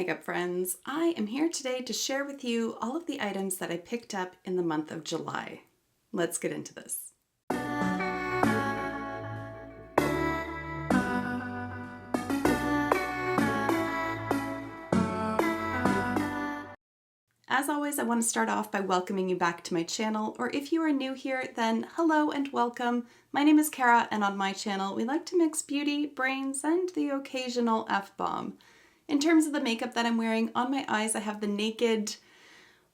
makeup friends. I am here today to share with you all of the items that I picked up in the month of July. Let's get into this. As always, I want to start off by welcoming you back to my channel, or if you are new here, then hello and welcome. My name is Kara, and on my channel, we like to mix beauty, brains, and the occasional F-bomb. In terms of the makeup that I'm wearing, on my eyes, I have the Naked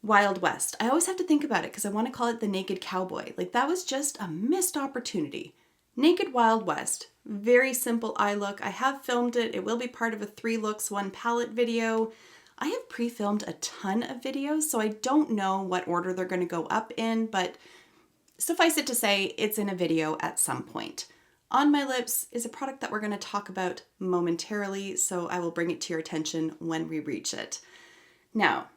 Wild West. I always have to think about it because I want to call it the Naked Cowboy. Like, that was just a missed opportunity. Naked Wild West. Very simple eye look. I have filmed it. It will be part of a 3 looks, 1 palette video. I have pre-filmed a ton of videos, so I don't know what order they're going to go up in, but suffice it to say, it's in a video at some point. On my lips is a product that we're going to talk about momentarily, so I will bring it to your attention when we reach it. Now,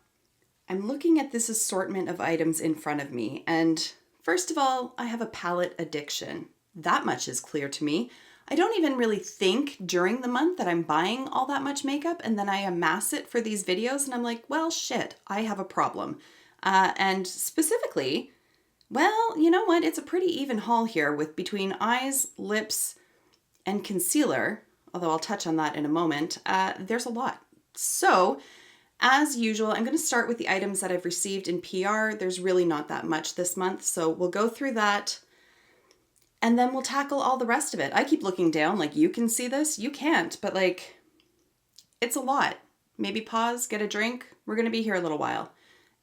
I'm looking at this assortment of items in front of me, and first of all, I have a palette addiction. That much is clear to me. I don't even really think during the month that I'm buying all that much makeup, and then I amass it for these videos, and I'm like, well, shit, I have a problem. And specifically, well, you know what? It's a pretty even haul here with between eyes, lips, and concealer, although I'll touch on that in a moment. There's a lot. So, as usual, I'm going to start with the items that I've received in PR. There's really not that much this month, so we'll go through that. And then we'll tackle all the rest of it. I keep looking down like, you can see this? You can't, but like, it's a lot. Maybe pause, get a drink. We're going to be here a little while.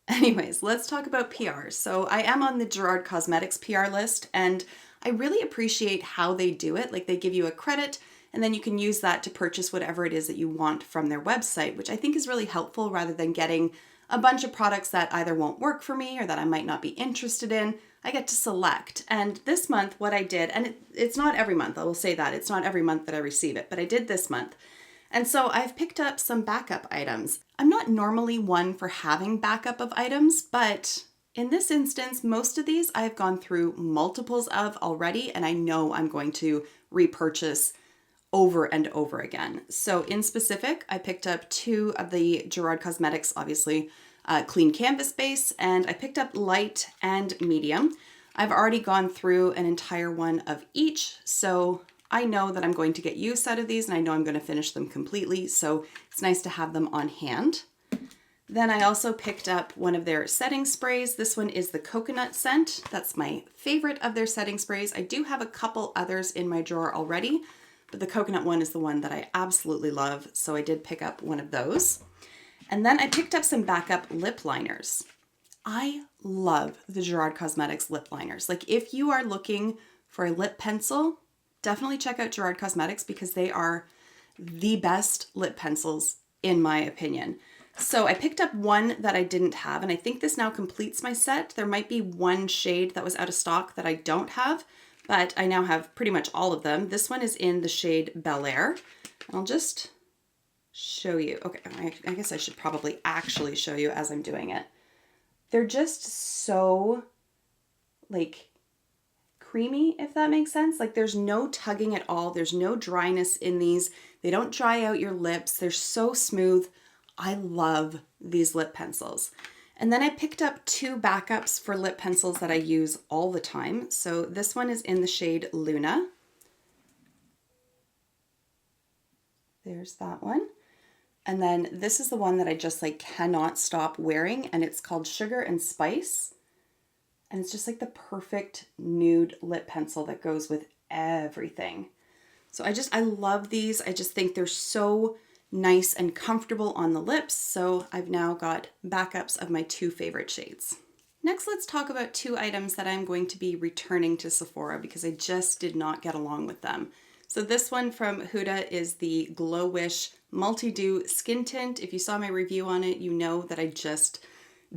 Anyways, let's talk about PR. So I am on the Gerard Cosmetics PR list, and I really appreciate how they do it. Like, they give you a credit, and then you can use that to purchase whatever it is that you want from their website, which I think is really helpful rather than getting a bunch of products that either won't work for me or that I might not be interested in. I get to select. And this month, what I did, and it's not every month, I will say that. It's not every month that I receive it, but I did this month. And so I've picked up some backup items. I'm not normally one for having backup of items, but in this instance, most of these I've gone through multiples of already, and I know I'm going to repurchase over and over again. So in specific, I picked up 2 of the Gerard Cosmetics, obviously, clean canvas base, and I picked up light and medium. I've already gone through an entire one of each, so I know that I'm going to get use out of these, and I know I'm going to finish them completely, so it's nice to have them on hand. Then I also picked up one of their setting sprays. This one is the coconut scent. That's my favorite of their setting sprays. I do have a couple others in my drawer already, but the coconut one is the one that I absolutely love, so I did pick up one of those. And then I picked up some backup lip liners. I love the Gerard Cosmetics lip liners. Like, if you are looking for a lip pencil, definitely check out Gerard Cosmetics because they are the best lip pencils in my opinion. So I picked up one that I didn't have, and I think this now completes my set. There might be one shade that was out of stock that I don't have, but I now have pretty much all of them. This one is in the shade Bel Air. I'll just show you. Okay, I guess I should probably actually show you as I'm doing it. They're just so, like, creamy, if that makes sense. Like, there's no tugging at all. There's no dryness in these. They don't dry out your lips. They're so smooth. I love these lip pencils. And then I picked up 2 backups for lip pencils that I use all the time. So this one is in the shade Luna. There's that one. And then this is the one that I just like cannot stop wearing, and it's called Sugar and Spice. And it's just like the perfect nude lip pencil that goes with everything. So I love these. I just think they're so nice and comfortable on the lips. So I've now got backups of my 2 favorite shades. Next, let's talk about 2 items that I'm going to be returning to Sephora because I just did not get along with them. So this one from Huda is the Glow Wish Multi-Dew Skin Tint. If you saw my review on it, you know that I just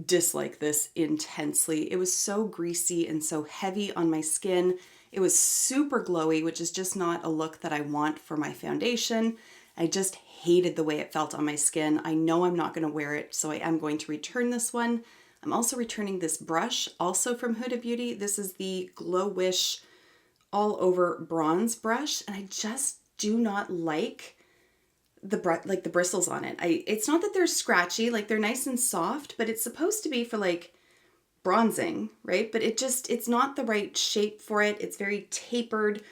dislike this intensely. It was so greasy and so heavy on my skin. It was super glowy, which is just not a look that I want for my foundation. I just hated the way it felt on my skin. I know I'm not going to wear it, so I am going to return this one. I'm also returning this brush, also from Huda Beauty. This is the Glow Wish All Over Bronze brush, and I just do not like like the bristles on it. It's not that they're scratchy, like they're nice and soft, but it's supposed to be for like bronzing, right? But it's not the right shape for it. It's very tapered,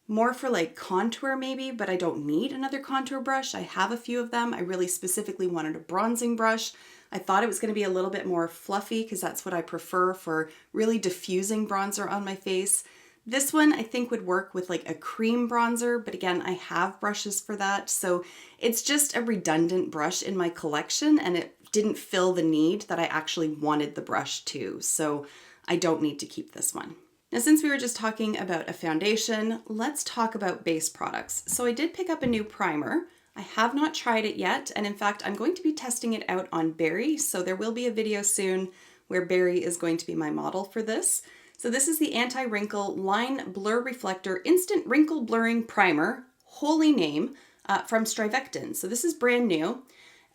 more for like contour maybe, but I don't need another contour brush. I have a few of them. I really specifically wanted a bronzing brush. I thought it was going to be a little bit more fluffy because that's what I prefer for really diffusing bronzer on my face. This one I think would work with like a cream bronzer, but again, I have brushes for that. So it's just a redundant brush in my collection, and it didn't fill the need that I actually wanted the brush to. So I don't need to keep this one. Now, since we were just talking about a foundation, let's talk about base products. So I did pick up a new primer. I have not tried it yet, and in fact, I'm going to be testing it out on Barrie, so there will be a video soon where Barrie is going to be my model for this. So this is the Anti-Wrinkle Line Blur Reflector Instant Wrinkle Blurring Primer, holy name, from Strivectin. So this is brand new,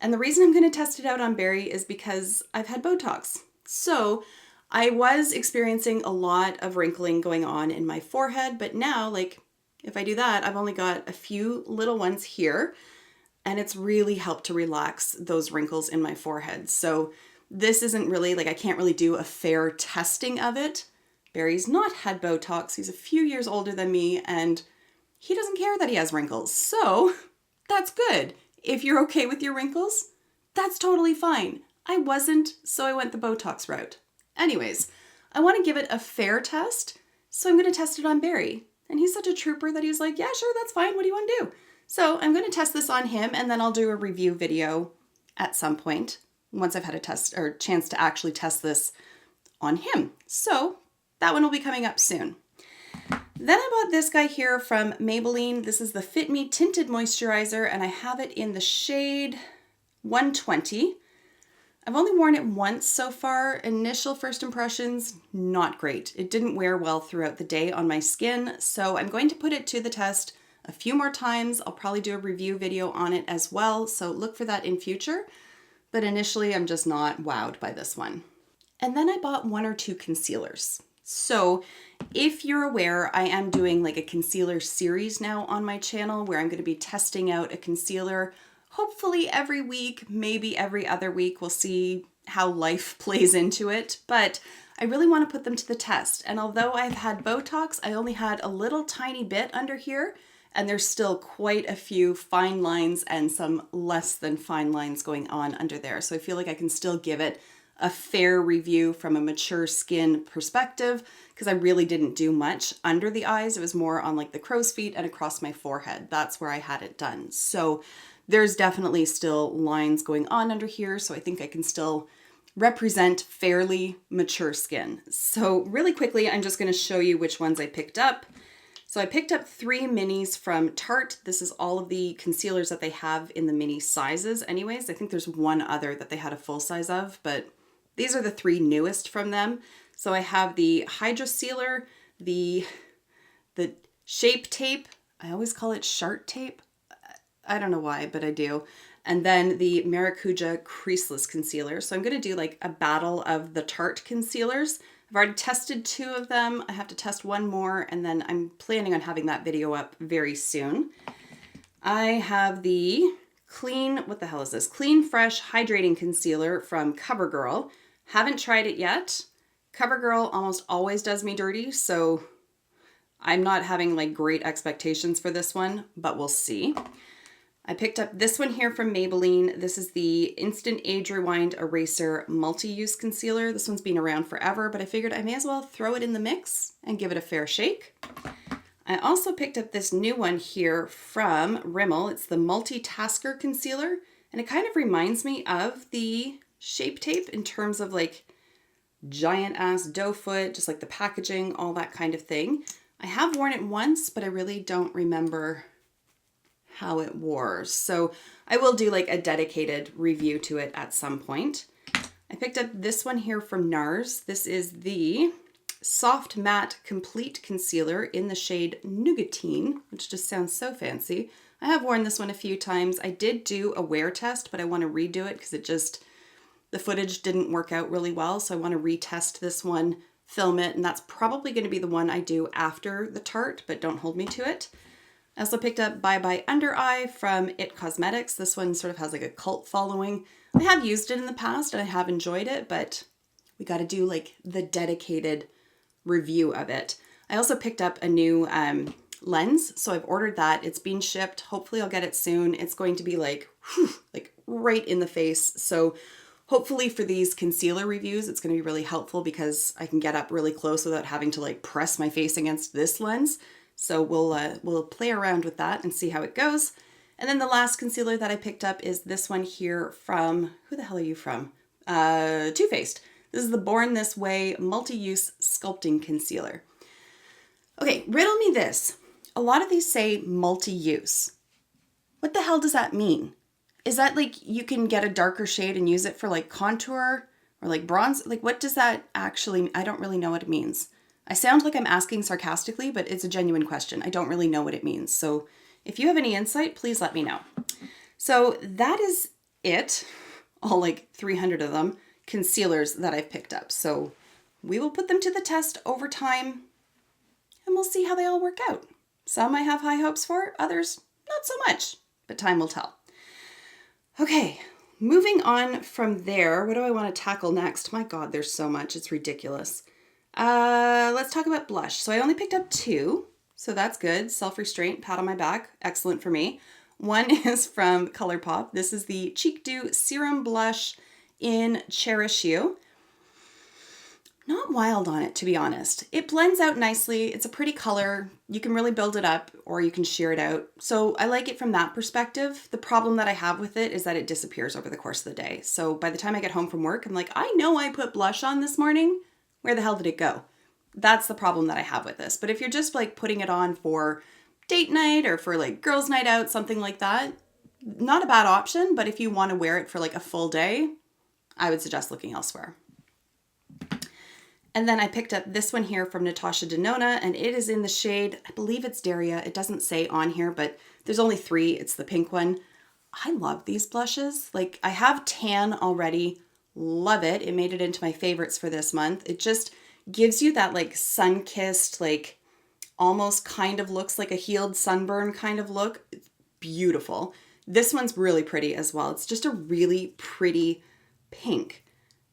and the reason I'm going to test it out on Barrie is because I've had Botox. So I was experiencing a lot of wrinkling going on in my forehead, but now, like, if I do that, I've only got a few little ones here, and it's really helped to relax those wrinkles in my forehead. So this isn't really, like, I can't really do a fair testing of it. Barrie's not had Botox. He's a few years older than me, and he doesn't care that he has wrinkles. So that's good. If you're okay with your wrinkles, that's totally fine. I wasn't, so I went the Botox route. Anyways, I want to give it a fair test, so I'm going to test it on Barrie. And he's such a trooper that he's like, yeah, sure, that's fine. What do you want to do? So I'm going to test this on him, and then I'll do a review video at some point once I've had a test or chance to actually test this on him. So that one will be coming up soon. Then I bought this guy here from Maybelline. This is the Fit Me Tinted Moisturizer, and I have it in the shade 120. I've only worn it once so far. Initial first impressions, not great. It didn't wear well throughout the day on my skin, so I'm going to put it to the test a few more times. I'll probably do a review video on it as well, so look for that in future. But initially, I'm just not wowed by this one. And then I bought one or two concealers. So if you're aware, I am doing like a concealer series now on my channel where I'm going to be testing out a concealer hopefully every week, maybe every other week. We'll see how life plays into it, but I really want to put them to the test. And although I've had Botox, I only had a little tiny bit under here, and there's still quite a few fine lines and some less than fine lines going on under there. So I feel like I can still give it a fair review from a mature skin perspective, because I really didn't do much under the eyes. It was more on like the crow's feet and across my forehead. That's where I had it done. So there's definitely still lines going on under here, so I think I can still represent fairly mature skin. So really quickly, I'm just going to show you which ones I picked up. So I picked up 3 minis from Tarte. This is all of the concealers that they have in the mini sizes anyways. I think there's one other that they had a full size of, but these are the 3 newest from them. So I have the Hydra Sealer, the Shape Tape. I always call it Shart Tape. I don't know why, but I do. And then the Maracuja Creaseless Concealer. So I'm going to do like a battle of the Tarte concealers. I've already tested 2 of them. I have to test 1 more, and then I'm planning on having that video up very soon. I have the what the hell is this? Clean Fresh Hydrating Concealer from CoverGirl. Haven't tried it yet. CoverGirl almost always does me dirty, so I'm not having like great expectations for this one, but we'll see. I picked up this one here from Maybelline. This is the Instant Age Rewind Eraser Multi-Use Concealer. This one's been around forever, but I figured I may as well throw it in the mix and give it a fair shake. I also picked up this new one here from Rimmel. It's the Multitasker Concealer, and it kind of reminds me of the Shape Tape in terms of like giant ass doe foot, just like the packaging, all that kind of thing. I have worn it once, but I really don't remember how it wore. So I will do like a dedicated review to it at some point. I picked up this one here from NARS. This is the Soft Matte Complete Concealer in the shade Nougatine, which just sounds so fancy. I have worn this one a few times. I did do a wear test, but I want to redo it because the footage didn't work out really well. So I want to retest this one, film it, and that's probably going to be the one I do after the Tarte, but don't hold me to it. I also picked up Bye Bye Under Eye from It Cosmetics. This one sort of has like a cult following. I have used it in the past and I have enjoyed it, but we got to do like the dedicated review of it. I also picked up a new lens, so I've ordered that. It's being shipped. Hopefully I'll get it soon. It's going to be like, whew, like right in the face. So hopefully for these concealer reviews, it's going to be really helpful because I can get up really close without having to like press my face against this lens. So we'll play around with that and see how it goes. And then the last concealer that I picked up is this one here from, who the hell are you from? Too Faced. This is the Born This Way Multi-Use Sculpting Concealer. Okay, riddle me this. A lot of these say multi-use. What the hell does that mean? Is that like you can get a darker shade and use it for like contour or like bronze? Like what does that actually mean? I don't really know what it means. I sound like I'm asking sarcastically, but it's a genuine question. I don't really know what it means. So if you have any insight, please let me know. So that is it. All like 300 of them, concealers that I've picked up. So we will put them to the test over time and we'll see how they all work out. Some I have high hopes for, others not so much, but time will tell. Okay, moving on from there, what do I want to tackle next? My God, there's so much, it's ridiculous. Let's talk about blush. So I only picked up 2, so that's good. Self-restraint, pat on my back, excellent for me. One is from Colourpop. This is the Cheek Dew Serum Blush in Cherish You. Not wild on it, to be honest. It blends out nicely. It's a pretty color. You can really build it up or you can sheer it out. So I like it from that perspective. The problem that I have with it is that it disappears over the course of the day. So by the time I get home from work, I'm like, I know I put blush on this morning. Where the hell did it go? That's the problem that I have with this. But if you're just like putting it on for date night or for like girls' night out, something like that, not a bad option. But if you want to wear it for like a full day, I would suggest looking elsewhere. And then I picked up this one here from Natasha Denona, and it is in the shade, I believe it's Dahlia. It doesn't say on here, but there's only 3. It's the pink one. I love these blushes. Like I have tan already. Love it. It made it into my favorites for this month. It just gives you that like sun-kissed, like almost kind of looks like a healed sunburn kind of look. It's beautiful. This one's really pretty as well. It's just a really pretty pink.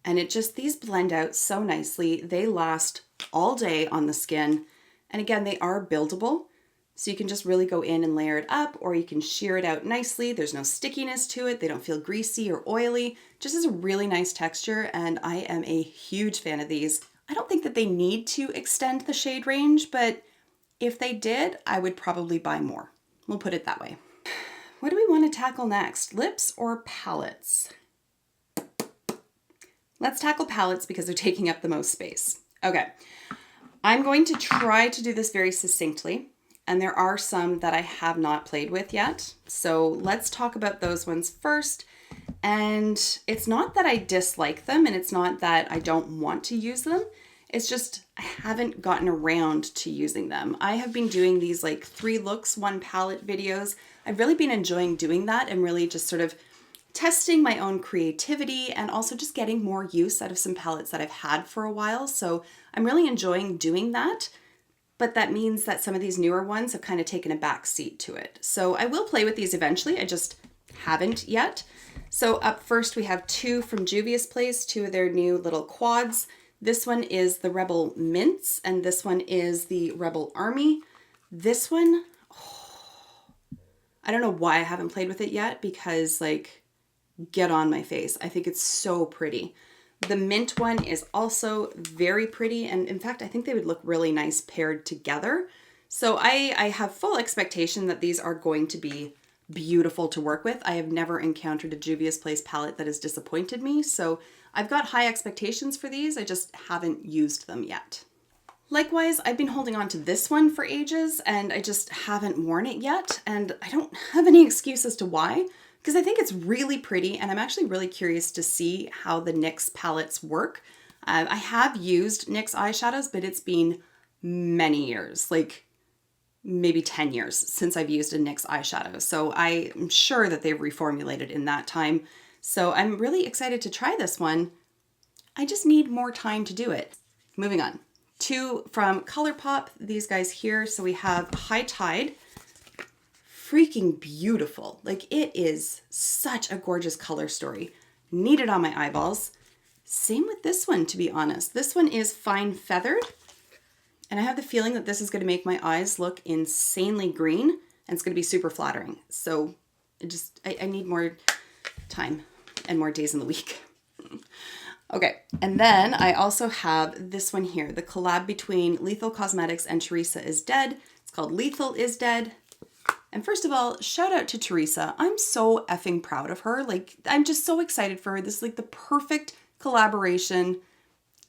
And it just, these blend out so nicely. They last all day on the skin. And again, they are buildable. So you can just really go in and layer it up, or you can sheer it out nicely. There's no stickiness to it. They don't feel greasy or oily. Just has a really nice texture, and I am a huge fan of these. I don't think that they need to extend the shade range, but if they did, I would probably buy more. We'll put it that way. What do we want to tackle next? Lips or palettes? Let's tackle palettes because they're taking up the most space. Okay, I'm going to try to do this very succinctly. And there are some that I have not played with yet. So let's talk about those ones first. And it's not that I dislike them and it's not that I don't want to use them. It's just I haven't gotten around to using them. I have been doing these like 3 looks, 1 palette videos. I've really been enjoying doing that and really just sort of testing my own creativity and also just getting more use out of some palettes that I've had for a while. So I'm really enjoying doing that. But that means that some of these newer ones have kind of taken a back seat to it. So I will play with these eventually. I just haven't yet. So up first we have 2 from Juvia's Place, 2 of their new little quads. This one is the Rebel Mints and this one is the Rebel Army. This one, I don't know why I haven't played with it yet because like, get on my face. I think it's so pretty. The mint one is also very pretty, and in fact, I think they would look really nice paired together. So I have full expectation that these are going to be beautiful to work with. I have never encountered a Juvia's Place palette that has disappointed me, so I've got high expectations for these. I just haven't used them yet. Likewise, I've been holding on to this one for ages, and I just haven't worn it yet, and I don't have any excuse as to why. Because I think it's really pretty and I'm actually really curious to see how the NYX palettes work. I have used NYX eyeshadows, but it's been many years, like maybe 10 years since I've used a NYX eyeshadow. So I'm sure that they've reformulated in that time. So I'm really excited to try this one. I just need more time to do it. Moving on. 2 from Colourpop, these guys here. So we have High Tide. freaking beautiful. Like, it is such a gorgeous color story. Need it on my eyeballs. Same with this one, to be honest. This one is Fine Feathered, and I have the feeling that this is going to make my eyes look insanely green, and it's going to be super flattering. So I need more time and more days in the week. Okay, and then I also have this one here, the collab between Lethal Cosmetics and Teresa Is Dead. It's called Lethal Is Dead. And first of all, shout out to Teresa. I'm so effing proud of her. Like, I'm just so excited for her. This is like the perfect collaboration.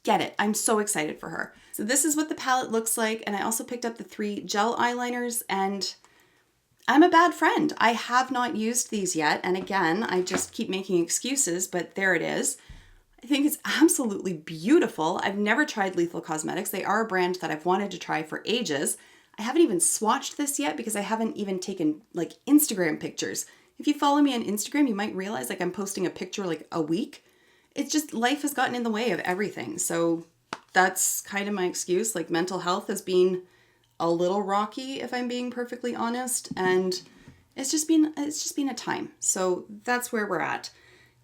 Get it. I'm so excited for her. So this is what the palette looks like. And I also picked up the 3 gel eyeliners, and I'm a bad friend. I have not used these yet. And again, I just keep making excuses, but there it is. I think it's absolutely beautiful. I've never tried Lethal Cosmetics. They are a brand that I've wanted to try for ages. I haven't even swatched this yet because I haven't even taken like Instagram pictures. If you follow me on Instagram, you might realize like I'm posting a picture like a week. It's just life has gotten in the way of everything. So that's kind of my excuse. Like, mental health has been a little rocky, if I'm being perfectly honest. And it's just been a time. So that's where we're at.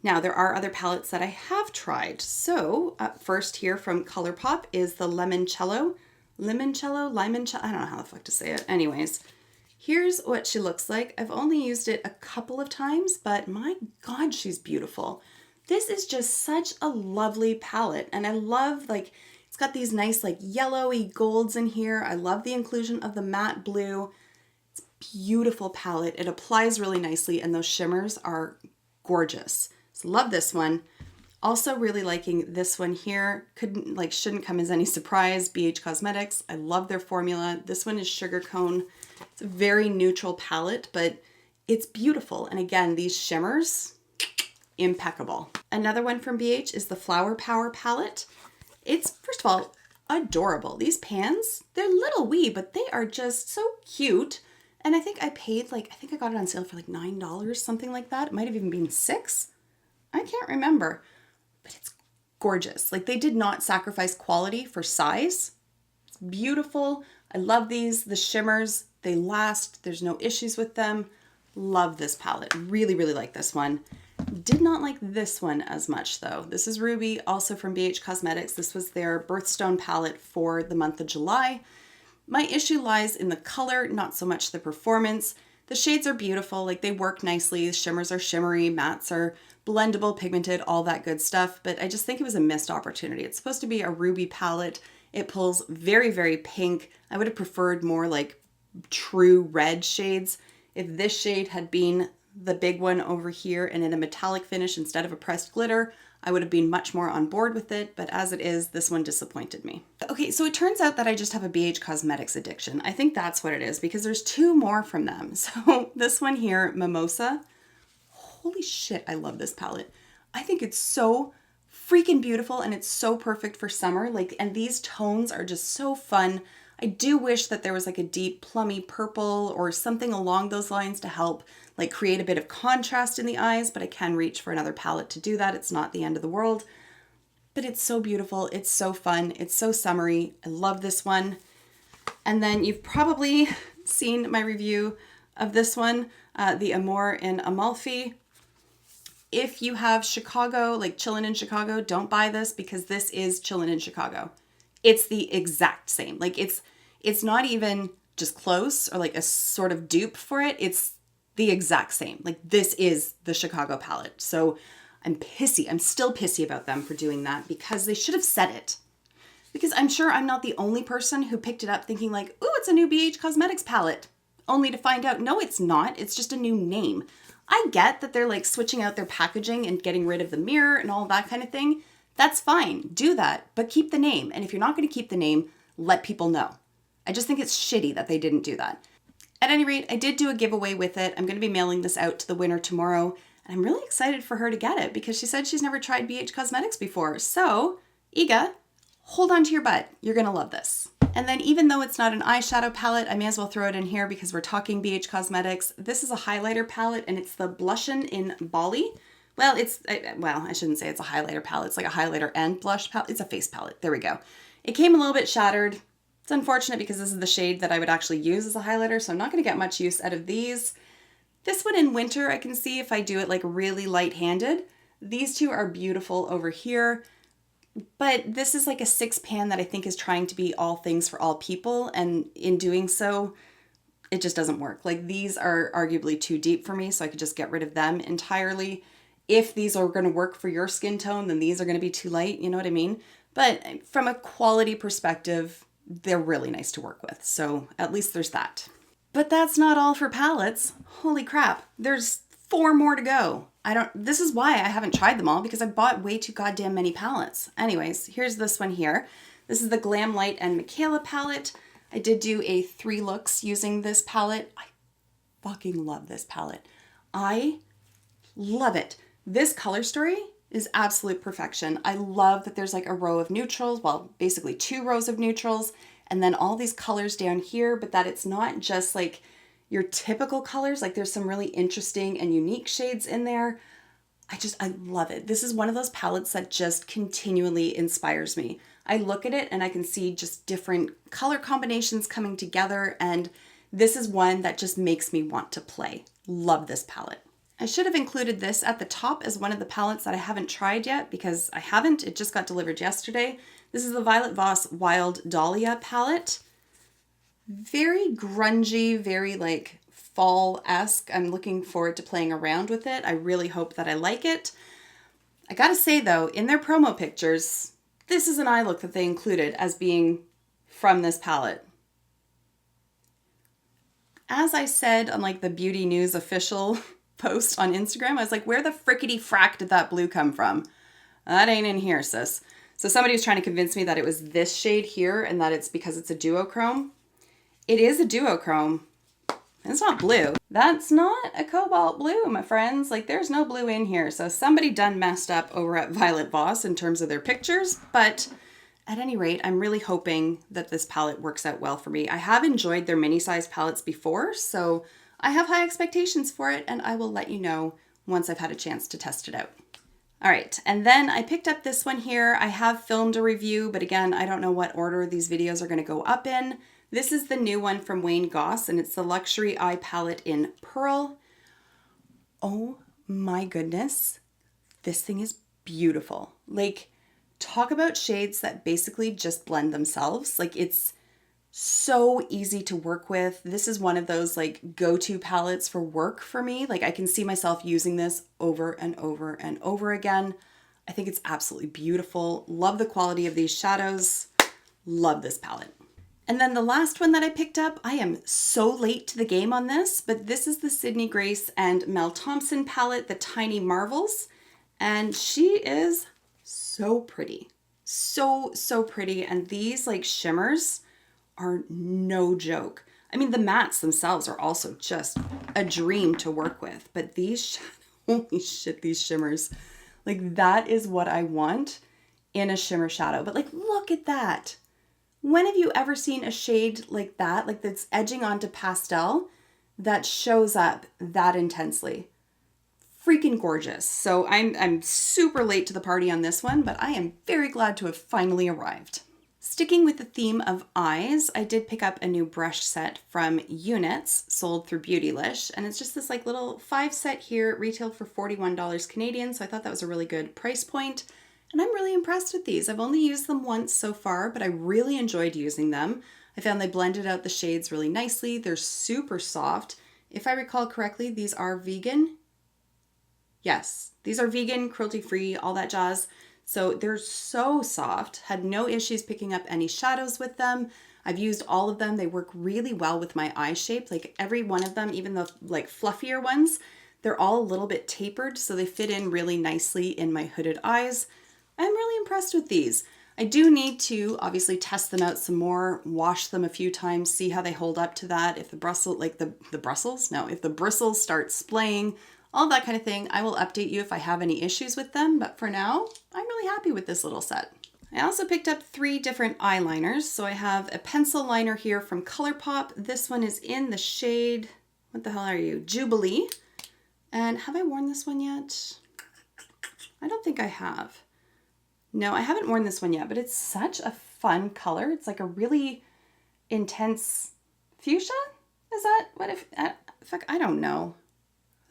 Now, there are other palettes that I have tried. So up first here from Colourpop is the Limoncello, I don't know how the fuck to say it. Anyways, here's what she looks like. I've only used it a couple of times, but my God, she's beautiful. This is just such a lovely palette. And I love, like, it's got these nice, like, yellowy golds in here. I love the inclusion of the matte blue. It's a beautiful palette. It applies really nicely, and those shimmers are gorgeous. So love this one. Also really liking this one here. Shouldn't come as any surprise. BH Cosmetics. I love their formula. This one is Sugar Cone. It's a very neutral palette, but it's beautiful. And again, these shimmers, impeccable. Another one from BH is the Flower Power palette. It's, first of all, adorable. These pans, they're little wee, but they are just so cute. And I think I paid I think I got it on sale for like $9, something like that. It might have even been $6. I can't remember, but it's gorgeous. Like, they did not sacrifice quality for size. It's beautiful. I love these. The shimmers, they last. There's no issues with them. Love this palette. Really, really like this one. Did not like this one as much though. This is Ruby, also from BH Cosmetics. This was their Birthstone palette for the month of July. My issue lies in the color, not so much the performance. The shades are beautiful, like they work nicely. The shimmers are shimmery, mattes are blendable, pigmented, all that good stuff, but I just think it was a missed opportunity. It's supposed to be a ruby palette. It pulls very, very pink. I would have preferred more like true red shades. If this shade had been the big one over here and in a metallic finish instead of a pressed glitter, I would have been much more on board with it, but as it is, this one disappointed me. Okay, so it turns out that I just have a BH Cosmetics addiction. I think that's what it is, because there's 2 more from them. So this one here, Mimosa. Holy shit, I love this palette. I think it's so freaking beautiful, and it's so perfect for summer. Like, and these tones are just so fun. I do wish that there was like a deep plummy purple or something along those lines to help like create a bit of contrast in the eyes, but I can reach for another palette to do that. It's not the end of the world, but it's so beautiful. It's so fun. It's so summery. I love this one. And then you've probably seen my review of this one, the Amore in Amalfi. If you have Chicago, like chillin' in Chicago, don't buy this, because this is chillin' in Chicago. It's the exact same. Like, it's not even just close or like a sort of dupe for it. It's the exact same. Like, this is the Chicago palette. So I'm pissy. I'm still pissy about them for doing that, because they should have said it. Because I'm sure I'm not the only person who picked it up thinking like, ooh, it's a new BH Cosmetics palette, only to find out, no, it's not. It's just a new name. I get that they're like switching out their packaging and getting rid of the mirror and all that kind of thing. That's fine. Do that, but keep the name. And if you're not going to keep the name, let people know. I just think it's shitty that they didn't do that. At any rate, I did do a giveaway with it. I'm going to be mailing this out to the winner tomorrow. And I'm really excited for her to get it, because she said she's never tried BH Cosmetics before. So, Iga, hold on to your butt. You're going to love this. And then, even though it's not an eyeshadow palette, I may as well throw it in here because we're talking BH Cosmetics. This is a highlighter palette, and it's the Blushin' in Bali. Well, I shouldn't say it's a highlighter palette. It's like a highlighter and blush palette. It's a face palette. There we go. It came a little bit shattered. It's unfortunate because this is the shade that I would actually use as a highlighter, so I'm not going to get much use out of these. This one in winter, I can see if I do it like really light-handed. These two are beautiful over here, but this is like a 6-pan that I think is trying to be all things for all people, and in doing so, it just doesn't work. Like these are arguably too deep for me, so I could just get rid of them entirely. If these are going to work for your skin tone, then these are going to be too light, you know what I mean? But from a quality perspective, they're really nice to work with, so at least there's that. But that's not all for palettes. Holy crap, there's 4 more to go. This is why I haven't tried them all, because I bought way too goddamn many palettes. Anyways, here's this one here. This is the Glam Light and Michaela palette. I did do a 3 looks using this palette. I fucking love this palette. I love it. This color story is absolute perfection. I love that there's like a row of neutrals, well, basically 2 rows of neutrals, and then all these colors down here, but that it's not just like your typical colors. Like there's some really interesting and unique shades in there. I love it. This is one of those palettes that just continually inspires me. I look at it and I can see just different color combinations coming together, and this is one that just makes me want to play. Love this palette. I should have included this at the top as one of the palettes that I haven't tried yet, because I haven't. It just got delivered yesterday. This is the Violet Voss Wild Dahlia palette. Very grungy, very like fall-esque. I'm looking forward to playing around with it. I really hope that I like it. I gotta say though, in their promo pictures, this is an eye look that they included as being from this palette. As I said on like the Beauty News official post on Instagram, I was like, where the frickety frack did that blue come from? That ain't in here, sis. So somebody was trying to convince me that it was this shade here and that it's because it's a duochrome. It is a duochrome. It's not blue. That's not a cobalt blue, my friends. Like there's no blue in here. So somebody done messed up over at Violet Voss in terms of their pictures. But at any rate, I'm really hoping that this palette works out well for me. I have enjoyed their mini size palettes before, so I have high expectations for it, and I will let you know once I've had a chance to test it out. All right, and then I picked up this one here. I have filmed a review, but again, I don't know what order these videos are going to go up in. This is the new one from Wayne Goss, and it's the Luxury Eye Palette in Pearl. Oh my goodness, this thing is beautiful. Like, talk about shades that basically just blend themselves. Like, it's so easy to work with. This is one of those like go-to palettes for work for me. Like I can see myself using this over and over and over again. I think it's absolutely beautiful. Love the quality of these shadows. Love this palette. And then the last one that I picked up, I am so late to the game on this, but this is the Sydney Grace and Mel Thompson palette, the Tiny Marvels. And she is so pretty. So pretty. And these like shimmers are no joke. I mean, the mattes themselves are also just a dream to work with, but these, holy shit, these shimmers, like that is what I want in a shimmer shadow. But like, look at that. When have you ever seen a shade like that, like that's edging onto pastel, that shows up that intensely? Freaking gorgeous. So I'm super late to the party on this one, but I am very glad to have finally arrived. Sticking with the theme of eyes, I did pick up a new brush set from Units, sold through Beautylish, and it's just this like little 5 set here. It retailed for $41 Canadian, so I thought that was a really good price point, and I'm really impressed with these. I've only used them once so far, but I really enjoyed using them. I found they blended out the shades really nicely. They're super soft. If I recall correctly, these are vegan. Yes, these are vegan, cruelty-free, all that jazz. So they're so soft, had no issues picking up any shadows with them. I've used all of them. They work really well with my eye shape. Like every one of them, even the like fluffier ones, they're all a little bit tapered, so they fit in really nicely in my hooded eyes. I'm really impressed with these. I do need to obviously test them out some more, wash them a few times, see how they hold up to that. If the if the bristles start splaying, all that kind of thing. I will update you if I have any issues with them, but for now, I'm really happy with this little set. I also picked up 3 different eyeliners. So I have a pencil liner here from Colourpop. This one is in the shade, what the hell are you? Jubilee. And have I worn this one yet? I don't think I have. No, I haven't worn this one yet, but it's such a fun color. It's like a really intense fuchsia? Is that what if, fuck, I don't know.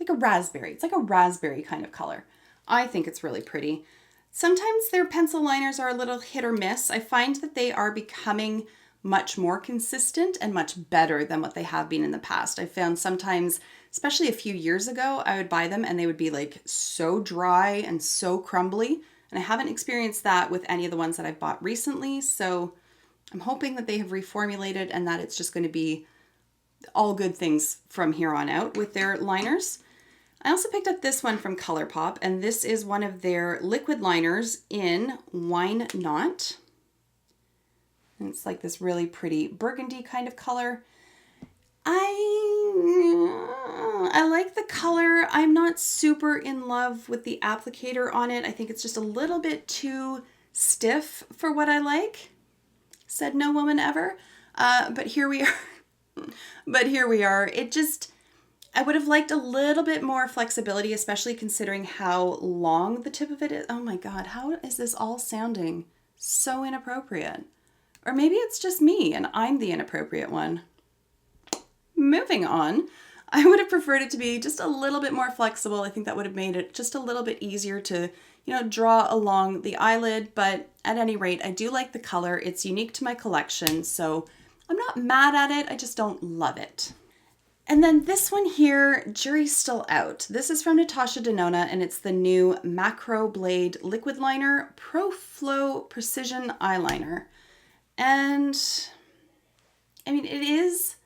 like a raspberry. It's like a raspberry kind of color. I think it's really pretty. Sometimes their pencil liners are a little hit or miss. I find that they are becoming much more consistent and much better than what they have been in the past. I found sometimes, especially a few years ago, I would buy them and they would be like so dry and so crumbly. And I haven't experienced that with any of the ones that I've bought recently. So I'm hoping that they have reformulated and that it's just going to be all good things from here on out with their liners. I also picked up this one from Colourpop, and this is one of their liquid liners in Wine Not. And it's like this really pretty burgundy kind of color. I like the color. I'm not super in love with the applicator on it. I think it's just a little bit too stiff for what I like. Said no woman ever. But here we are. I would have liked a little bit more flexibility, especially considering how long the tip of it is. Oh my God, how is this all sounding so inappropriate? Or maybe it's just me and I'm the inappropriate one. Moving on, I would have preferred it to be just a little bit more flexible. I think that would have made it just a little bit easier to, draw along the eyelid. But at any rate, I do like the color. It's unique to my collection, so I'm not mad at it. I just don't love it. And then this one here, jury's still out. This is from Natasha Denona, and it's the new Macro Blade Liquid Liner Pro Flow Precision Eyeliner. And I mean, it is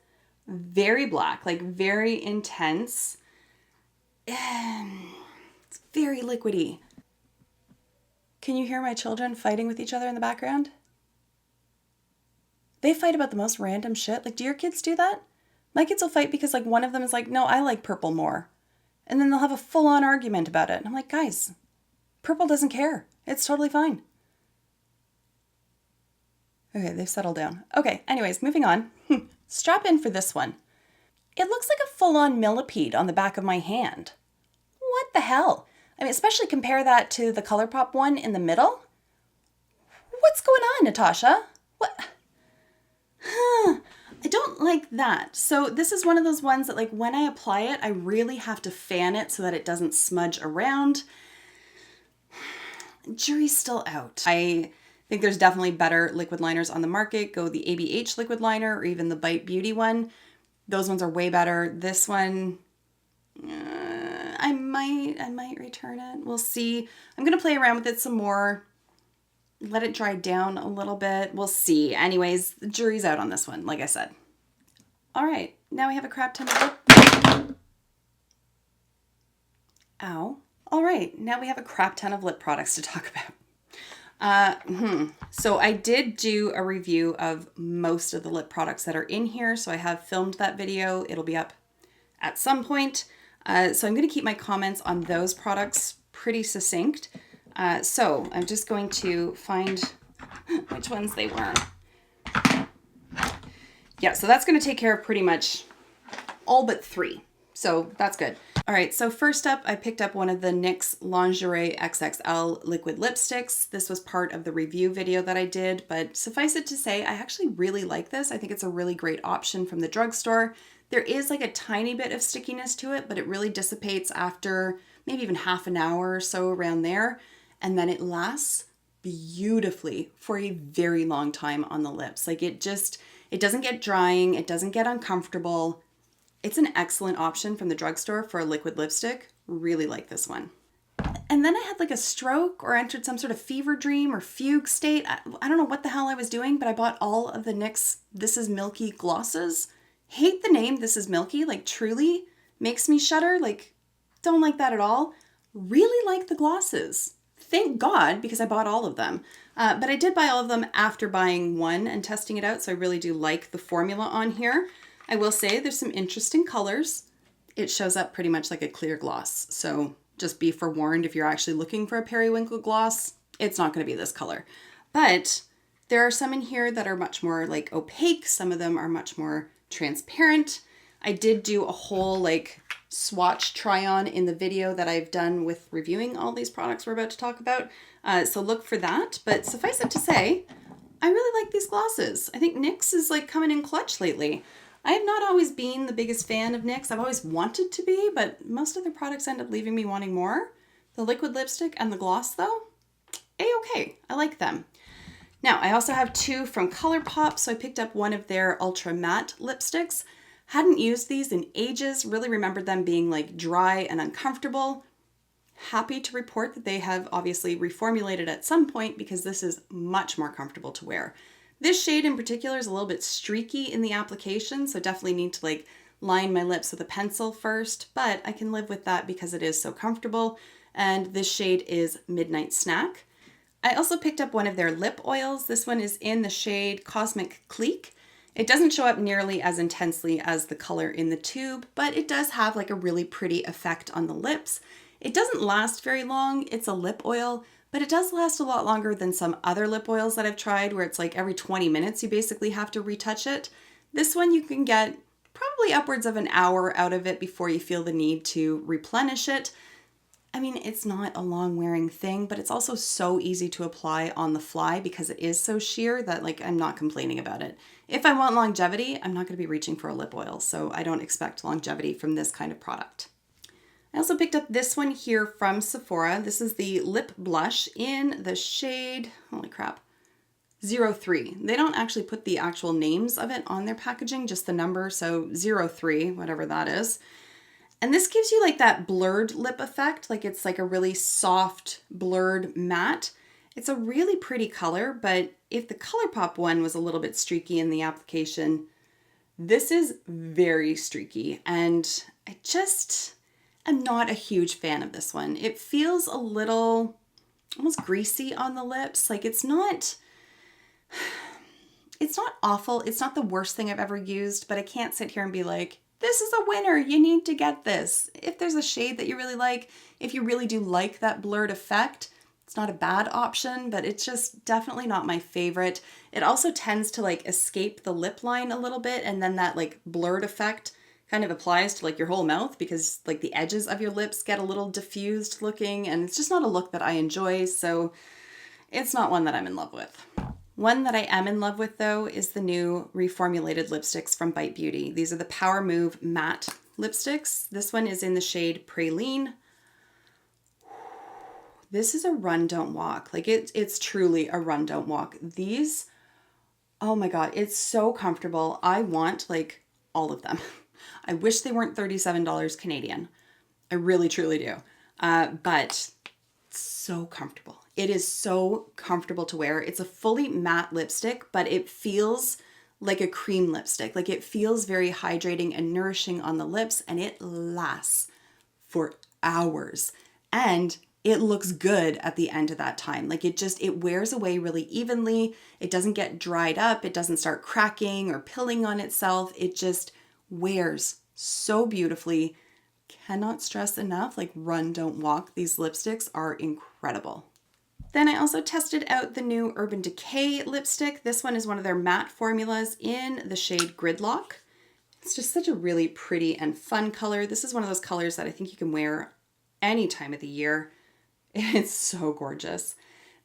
very black, like very intense. And it's very liquidy. Can you hear my children fighting with each other in the background? They fight about the most random shit. Like, do your kids do that? My kids will fight because like one of them is like, no, I like purple more. And then they'll have a full-on argument about it. And I'm like, guys, purple doesn't care. It's totally fine. Okay, they've settled down. Okay, anyways, moving on. Strap in for this one. It looks like a full-on millipede on the back of my hand. What the hell? I mean, especially compare that to the Colourpop one in the middle. What's going on, Natasha? What? I don't like that. So this is one of those ones that like when I apply it, I really have to fan it so that it doesn't smudge around. Jury's still out. I think there's definitely better liquid liners on the market. Go the ABH liquid liner or even the Bite Beauty one. Those ones are way better. This one, I might return it. We'll see. I'm going to play around with it some more. Let it dry down a little bit. We'll see. Anyways, the jury's out on this one, like I said. All right, now we have a crap ton of Ow. All right, now we have a crap ton of lip products to talk about. So I did do a review of most of the lip products that are in here. So I have filmed that video. It'll be up at some point. So I'm going to keep my comments on those products pretty succinct. So I'm just going to find which ones they were. Yeah, so that's going to take care of pretty much all but 3. So that's good. All right, so first up, I picked up one of the NYX Lingerie XXL liquid lipsticks. This was part of the review video that I did, but suffice it to say, I actually really like this. I think it's a really great option from the drugstore. There is like a tiny bit of stickiness to it, but it really dissipates after maybe even half an hour or so around there. And then it lasts beautifully for a very long time on the lips. Like it doesn't get drying. It doesn't get uncomfortable. It's an excellent option from the drugstore for a liquid lipstick. Really like this one. And then I had like a stroke or entered some sort of fever dream or fugue state. I don't know what the hell I was doing, but I bought all of the NYX This Is Milky glosses. Hate the name This Is Milky, like truly makes me shudder. Like don't like that at all. Really like the glosses. Thank God, because I bought all of them. But I did buy all of them after buying one and testing it out. So I really do like the formula on here. I will say there's some interesting colors. It shows up pretty much like a clear gloss. So just be forewarned, if you're actually looking for a periwinkle gloss, it's not going to be this color. But there are some in here that are much more like opaque. Some of them are much more transparent. I did do a whole like swatch try on in the video that I've done with reviewing all these products we're about to talk about. So look for that. But suffice it to say, I really like these glosses. I think NYX is like coming in clutch lately. I have not always been the biggest fan of NYX. I've always wanted to be, but most of their products end up leaving me wanting more. The liquid lipstick and the gloss though, A-okay. I like them. Now, I also have two from Colourpop, so I picked up one of their Ultra Matte lipsticks. Hadn't used these in ages, really remembered them being like dry and uncomfortable. Happy to report that they have obviously reformulated at some point because this is much more comfortable to wear. This shade in particular is a little bit streaky in the application, so definitely need to like line my lips with a pencil first, but I can live with that because it is so comfortable. And this shade is Midnight Snack. I also picked up one of their lip oils. This one is in the shade Cosmic Clique. It doesn't show up nearly as intensely as the color in the tube, but it does have like a really pretty effect on the lips. It doesn't last very long. It's a lip oil, but it does last a lot longer than some other lip oils that I've tried where it's like every 20 minutes you basically have to retouch it. This one you can get probably upwards of an hour out of it before you feel the need to replenish it. I mean, it's not a long wearing thing, but it's also so easy to apply on the fly because it is so sheer that like I'm not complaining about it. If I want longevity, I'm not going to be reaching for a lip oil, so I don't expect longevity from this kind of product. I also picked up this one here from Sephora. This is the lip blush in the shade, holy crap, 03. They don't actually put the actual names of it on their packaging, just the number, so 03, whatever that is. And this gives you like that blurred lip effect, like it's like a really soft, blurred matte. It's a really pretty color, but if the Colourpop one was a little bit streaky in the application, this is very streaky, and I'm not a huge fan of this one. It feels a little almost greasy on the lips. Like it's not awful. It's not the worst thing I've ever used, but I can't sit here and be like, this is a winner, you need to get this. If there's a shade that you really like, if you really do like that blurred effect, it's not a bad option, but it's just definitely not my favorite. It also tends to like escape the lip line a little bit, and then that like blurred effect kind of applies to like your whole mouth because like the edges of your lips get a little diffused looking, and it's just not a look that I enjoy, so it's not one that I'm in love with. One that I am in love with though is the new reformulated lipsticks from Bite Beauty. These are the Power Move Matte lipsticks. This one is in the shade Praline. This is a run, don't walk. Like it's truly a run, don't walk. These, oh my God, it's so comfortable. I want like all of them. I wish they weren't $37 Canadian. I really, truly do. But so comfortable. It is so comfortable to wear. It's a fully matte lipstick, but it feels like a cream lipstick. Like it feels very hydrating and nourishing on the lips, and it lasts for hours. And it looks good at the end of that time. Like it wears away really evenly. It doesn't get dried up. It doesn't start cracking or pilling on itself. It just wears so beautifully. Cannot stress enough, like run, don't walk. These lipsticks are incredible. Then I also tested out the new Urban Decay lipstick. This one is one of their matte formulas in the shade Gridlock. It's just such a really pretty and fun color. This is one of those colors that I think you can wear any time of the year. It's so gorgeous.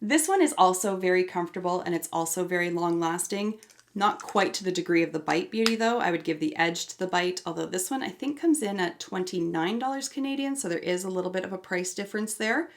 This one is also very comfortable, and it's also very long lasting. Not quite to the degree of the Bite Beauty though. I would give the edge to the Bite, although this one I think comes in at $29 Canadian, so there is a little bit of a price difference there.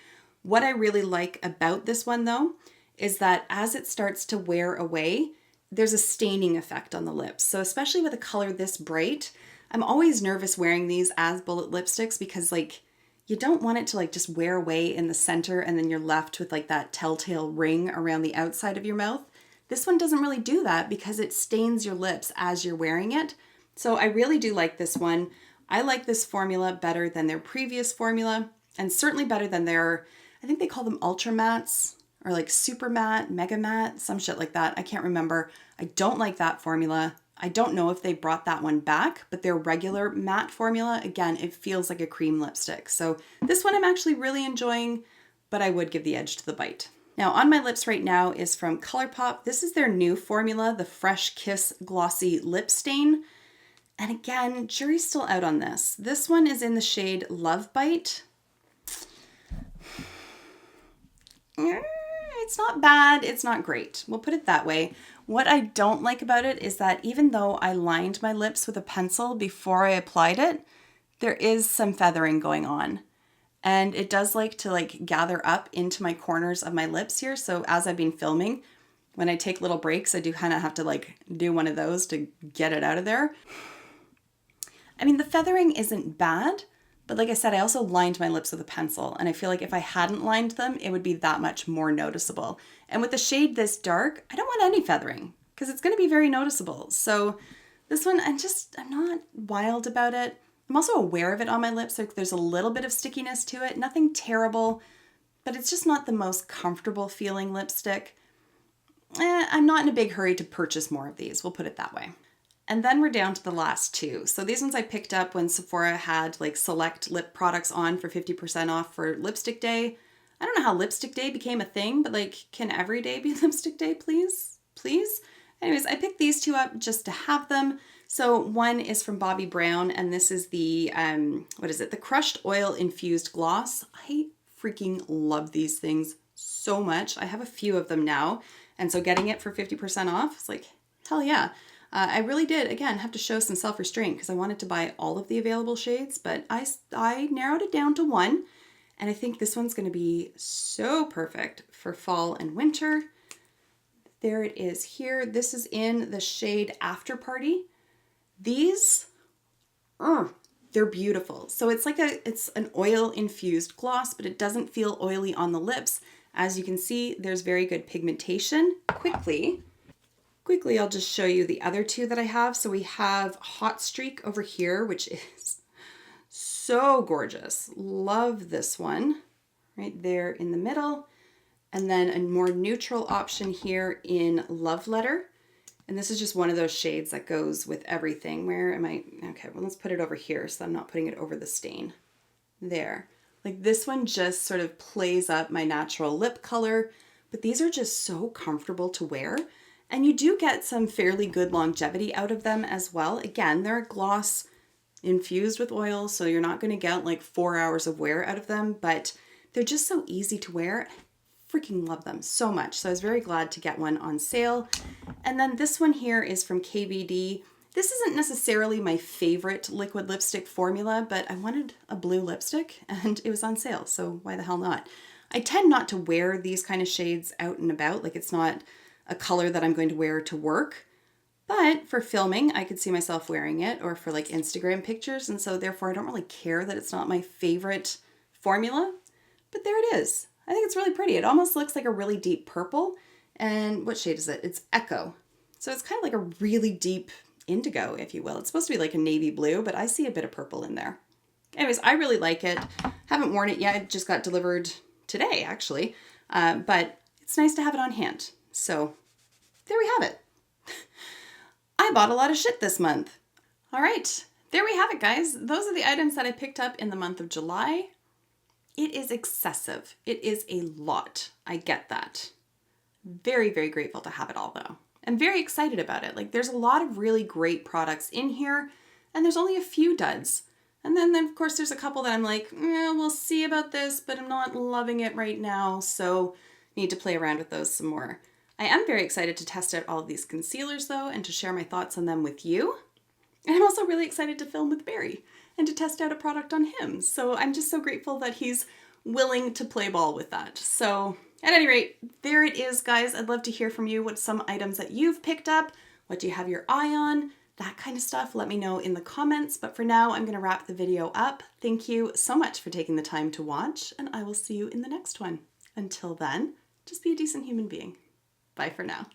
What I really like about this one though, is that as it starts to wear away, there's a staining effect on the lips. So especially with a color this bright, I'm always nervous wearing these as bullet lipsticks because like, you don't want it to like just wear away in the center and then you're left with like that telltale ring around the outside of your mouth. This one doesn't really do that because it stains your lips as you're wearing it. So I really do like this one. I like this formula better than their previous formula, and certainly better than their, I think they call them ultra mattes or like super matte, mega matte, some shit like that. I can't remember. I don't like that formula. I don't know if they brought that one back, but their regular matte formula, again, it feels like a cream lipstick. So this one I'm actually really enjoying, but I would give the edge to the Bite. Now on my lips right now is from Colourpop. This is their new formula, the Fresh Kiss Glossy Lip Stain. And again, jury's still out on this. This one is in the shade Love Bite. It's It's not bad, it's not great. We'll put it that way. What I don't like about it is that even though I lined my lips with a pencil before I applied it, there is some feathering going on. And it does like to like gather up into my corners of my lips here. So as I've been filming, when I take little breaks, I do kind of have to like do one of those to get it out of there. I mean, the feathering isn't bad, but like I said, I also lined my lips with a pencil, and I feel like if I hadn't lined them, it would be that much more noticeable. And with the shade this dark, I don't want any feathering because it's going to be very noticeable. So this one, I'm not wild about it. I'm also aware of it on my lips, so there's a little bit of stickiness to it. Nothing terrible, but it's just not the most comfortable feeling lipstick. I'm not in a big hurry to purchase more of these. We'll put it that way. And then we're down to the last two. So these ones I picked up when Sephora had like select lip products on for 50% off for lipstick day. I don't know how lipstick day became a thing, but like, can every day be lipstick day, please? Please? Anyways, I picked these two up just to have them. So one is from Bobbi Brown, and this is the, the Crushed Oil Infused Gloss. I freaking love these things so much. I have a few of them now. And so getting it for 50% off, it's like, hell yeah. I really did, again, have to show some self-restraint because I wanted to buy all of the available shades, but I narrowed it down to one, and I think this one's going to be so perfect for fall and winter. There it is here. This is in the shade After Party. These, they're beautiful. So it's like it's an oil-infused gloss, but it doesn't feel oily on the lips. As you can see, there's very good pigmentation. Quickly, I'll just show you the other two that I have. So we have Hot Streak over here, which is so gorgeous. Love this one right there in the middle. And then a more neutral option here in Love Letter. And this is just one of those shades that goes with everything. Where am I? Okay, well, let's put it over here so I'm not putting it over the stain. There. Like this one just sort of plays up my natural lip color, but these are just so comfortable to wear. And you do get some fairly good longevity out of them as well. Again, they're a gloss infused with oil, so you're not going to get like 4 hours of wear out of them, but they're just so easy to wear. I freaking love them so much. So I was very glad to get one on sale. And then this one here is from KVD. This isn't necessarily my favorite liquid lipstick formula, but I wanted a blue lipstick and it was on sale, so why the hell not? I tend not to wear these kind of shades out and about. Like it's not a color that I'm going to wear to work, but for filming, I could see myself wearing it, or for like Instagram pictures. And so therefore I don't really care that it's not my favorite formula, but there it is. I think it's really pretty. It almost looks like a really deep purple. And what shade is it? It's Echo. So it's kind of like a really deep indigo, if you will. It's supposed to be like a navy blue, but I see a bit of purple in there. Anyways, I really like it. Haven't worn it yet. It just got delivered today, actually. But it's nice to have it on hand. So there we have it. I bought a lot of shit this month. All right, there we have it, guys. Those are the items that I picked up in the month of July. It is excessive. It is a lot. I get that. Very, very grateful to have it all, though. I'm very excited about it. Like, there's a lot of really great products in here, and there's only a few duds. And then of course, there's a couple that I'm like, we'll see about this, but I'm not loving it right now, so need to play around with those some more. I am very excited to test out all of these concealers, though, and to share my thoughts on them with you. And I'm also really excited to film with Barrie and to test out a product on him. So I'm just so grateful that he's willing to play ball with that. So at any rate, there it is, guys. I'd love to hear from you. What's some items that you've picked up? What do you have your eye on? That kind of stuff. Let me know in the comments. But for now, I'm going to wrap the video up. Thank you so much for taking the time to watch, and I will see you in the next one. Until then, just be a decent human being. Bye for now.